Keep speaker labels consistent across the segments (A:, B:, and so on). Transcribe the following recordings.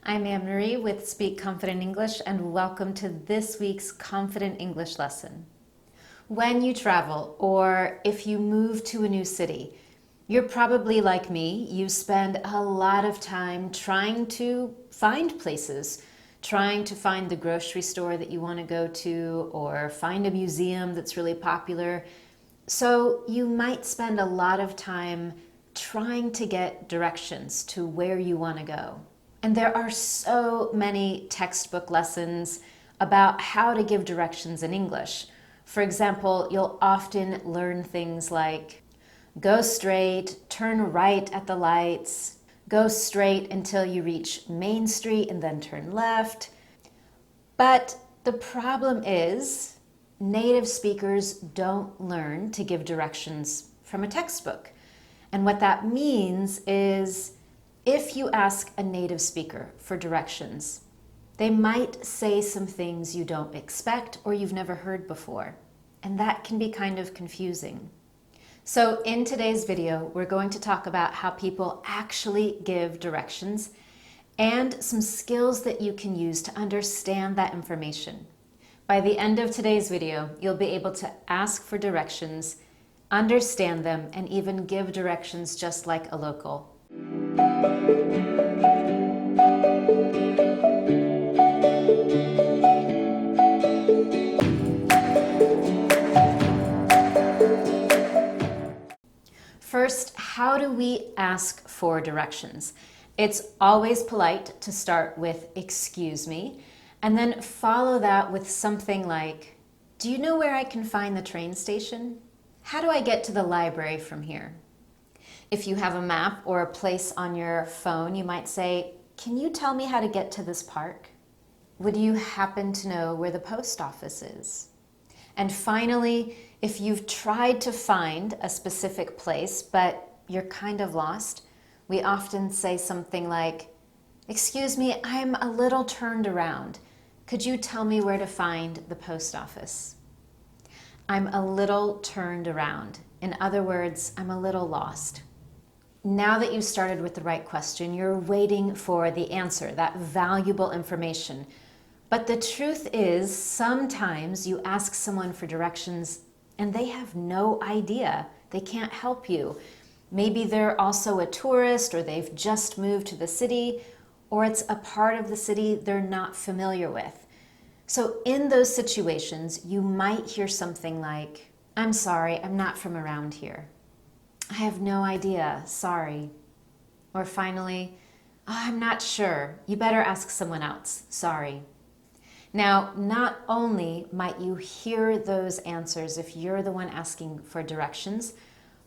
A: I'm Anne-Marie with Speak Confident English, and welcome to this week's Confident English lesson. When you travel, or if you move to a new city, you're probably like me. You spend a lot of time trying to find places, trying to find the grocery store that you want to go to, or find a museum that's really popular. So you might spend a lot of time trying to get directions to where you want to go. And there are so many textbook lessons about how to give directions in English. For example, you'll often learn things like go straight, turn right at the lights, go straight until you reach Main Street and then turn left. But the problem is native speakers don't learn to give directions from a textbook. And what that means is if you ask a native speaker for directions, they might say some things you don't expect or you've never heard before. And that can be kind of confusing. So in today's video, we're going to talk about how people actually give directions and some skills that you can use to understand that information. By the end of today's video, you'll be able to ask for directions, understand them, and even give directions just like a local. First, how do we ask for directions? It's always polite to start with "excuse me," and then follow that with something like, "Do you know where I can find the train station? How do I get to the library from here?" If you have a map or a place on your phone, you might say, "Can you tell me how to get to this park? Would you happen to know where the post office is?" And finally, if you've tried to find a specific place, but you're kind of lost, we often say something like, "Excuse me, I'm a little turned around. Could you tell me where to find the post office?" I'm a little turned around. In other words, I'm a little lost. Now that you've started with the right question, you're waiting for the answer, that valuable information. But the truth is, sometimes you ask someone for directions and they have no idea. They can't help you. Maybe they're also a tourist, or they've just moved to the city, or it's a part of the city they're not familiar with. So in those situations, you might hear something like, "I'm sorry, I'm not from around here. I have no idea, sorry." Or finally, "Oh, I'm not sure. You better ask someone else, sorry." Now, not only might you hear those answers if you're the one asking for directions,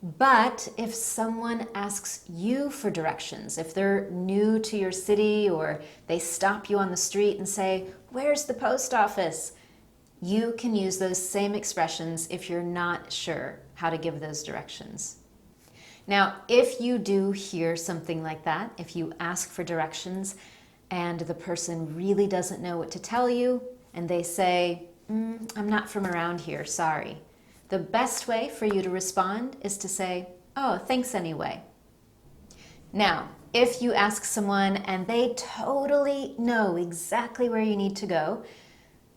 A: but if someone asks you for directions, if they're new to your city or they stop you on the street and say, "Where's the post office?" you can use those same expressions if you're not sure how to give those directions. Now, if you do hear something like that, if you ask for directions and the person really doesn't know what to tell you, and they say, "I'm not from around here, sorry," the best way for you to respond is to say, "Oh, thanks anyway." Now, if you ask someone and they totally know exactly where you need to go,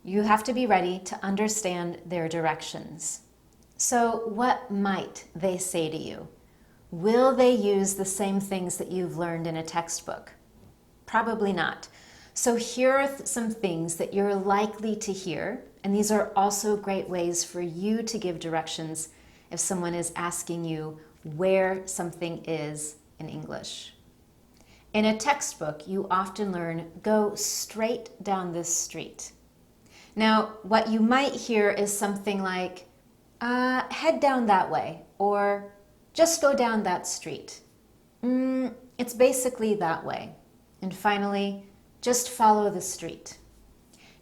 A: you have to be ready to understand their directions. So what might they say to you? Will they use the same things that you've learned in a textbook? Probably not. So here are some things that you're likely to hear, and these are also great ways for you to give directions if someone is asking you where something is in English. In a textbook, you often learn, "Go straight down this street." Now, what you might hear is something like, "Head down that way," or "Just go down that street." It's basically that way. And finally, "Just follow the street."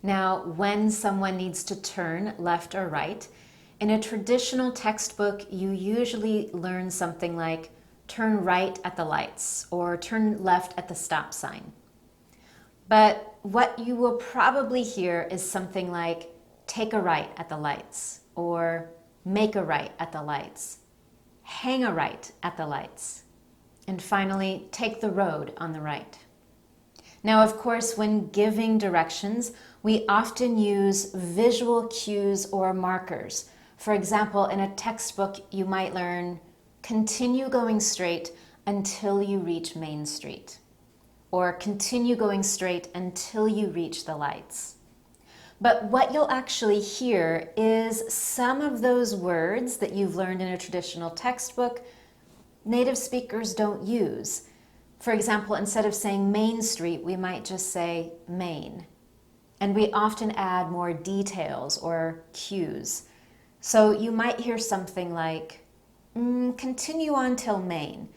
A: Now, when someone needs to turn left or right, in a traditional textbook, you usually learn something like, "Turn right at the lights," or "Turn left at the stop sign." But what you will probably hear is something like, "Take a right at the lights," or "Make a right at the lights," "Hang a right at the lights," and finally, "Take the road on the right." Now, of course, when giving directions, we often use visual cues or markers. For example, in a textbook, you might learn, continue going straight until you reach Main Street, or continue going straight until you reach the lights. But what you'll actually hear is some of those words that you've learned in a traditional textbook, native speakers don't use. For example, instead of saying Main Street, we might just say Main. And we often add more details or cues. So you might hear something like, continue on till Main,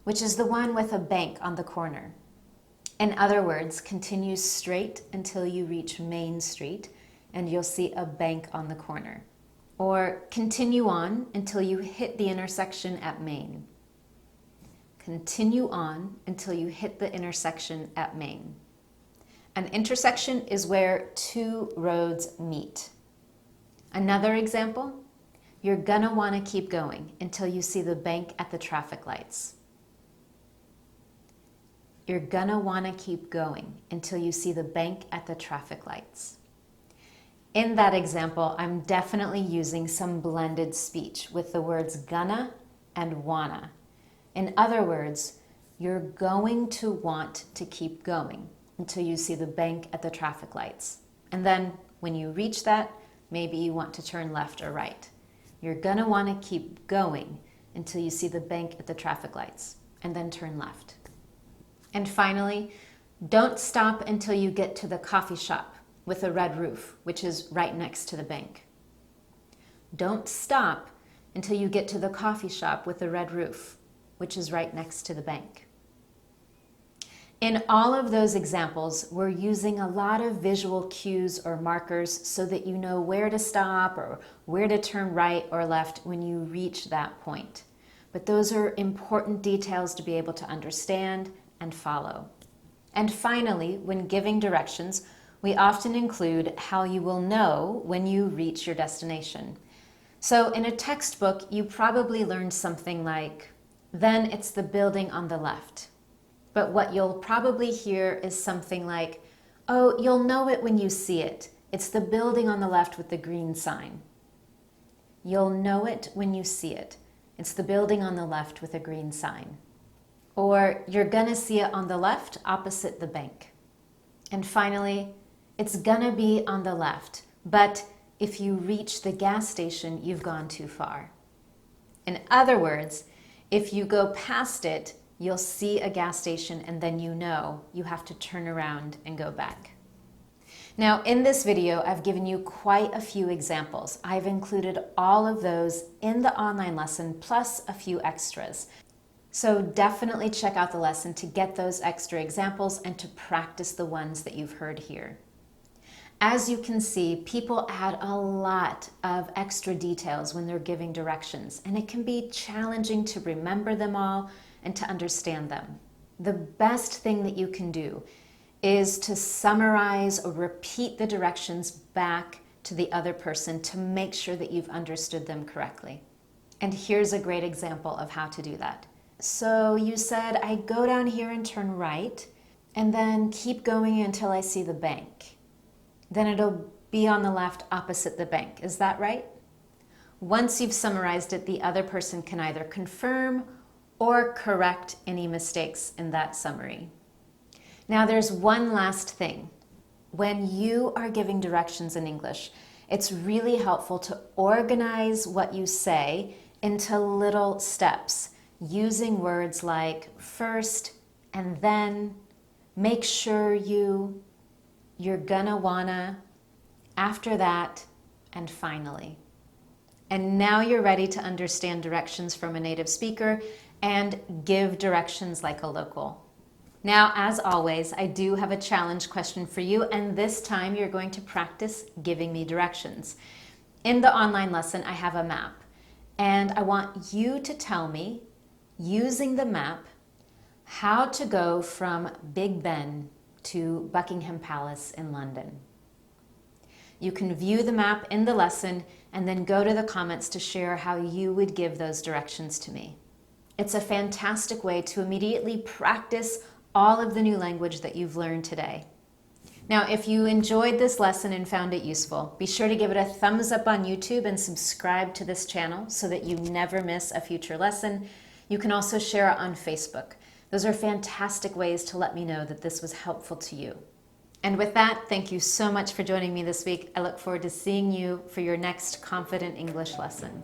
A: which is the one with a bank on the corner. In other words, continue straight until you reach Main Street and you'll see a bank on the corner. Or continue on until you hit the intersection at Main. Continue on until you hit the intersection at Main. An intersection is where two roads meet. Another example, you're gonna wanna keep going until you see the bank at the traffic lights. You're gonna wanna keep going until you see the bank at the traffic lights. In that example, I'm definitely using some blended speech with the words gonna and wanna. In other words, you're going to want to keep going until you see the bank at the traffic lights. And then when you reach that, maybe you want to turn left or right. You're gonna want to keep going until you see the bank at the traffic lights, and then turn left. And finally, don't stop until you get to the coffee shop with a red roof, which is right next to the bank. Don't stop until you get to the coffee shop with the red roof, which is right next to the bank. In all of those examples, we're using a lot of visual cues or markers so that you know where to stop or where to turn right or left when you reach that point. But those are important details to be able to understand and follow. And finally, when giving directions, we often include how you will know when you reach your destination. So in a textbook, you probably learned something like, then it's the building on the left. But what you'll probably hear is something like, oh, you'll know it when you see it. It's the building on the left with the green sign. You'll know it when you see it. It's the building on the left with a green sign. Or you're gonna see it on the left opposite the bank. And finally, it's gonna be on the left, but if you reach the gas station, you've gone too far. In other words, if you go past it, you'll see a gas station and then you know you have to turn around and go back. Now, in this video, I've given you quite a few examples. I've included all of those in the online lesson, plus a few extras. So definitely check out the lesson to get those extra examples and to practice the ones that you've heard here. As you can see, people add a lot of extra details when they're giving directions, and it can be challenging to remember them all and to understand them. The best thing that you can do is to summarize or repeat the directions back to the other person to make sure that you've understood them correctly. And here's a great example of how to do that. So you said, I go down here and turn right, and then keep going until I see the bank. Then it'll be on the left opposite the bank. Is that right? Once you've summarized it, the other person can either confirm or correct any mistakes in that summary. Now there's one last thing. When you are giving directions in English, it's really helpful to organize what you say into little steps, using words like first and then, make sure you're gonna wanna, after that, and finally. And now you're ready to understand directions from a native speaker and give directions like a local. Now, as always, I do have a challenge question for you, and this time you're going to practice giving me directions. In the online lesson, I have a map, and I want you to tell me, using the map, how to go from Big Ben to Buckingham Palace in London. You can view the map in the lesson and then go to the comments to share how you would give those directions to me. It's a fantastic way to immediately practice all of the new language that you've learned today. Now, if you enjoyed this lesson and found it useful, be sure to give it a thumbs up on YouTube and subscribe to this channel so that you never miss a future lesson. You can also share it on Facebook. Those are fantastic ways to let me know that this was helpful to you. And with that, thank you so much for joining me this week. I look forward to seeing you for your next Confident English lesson.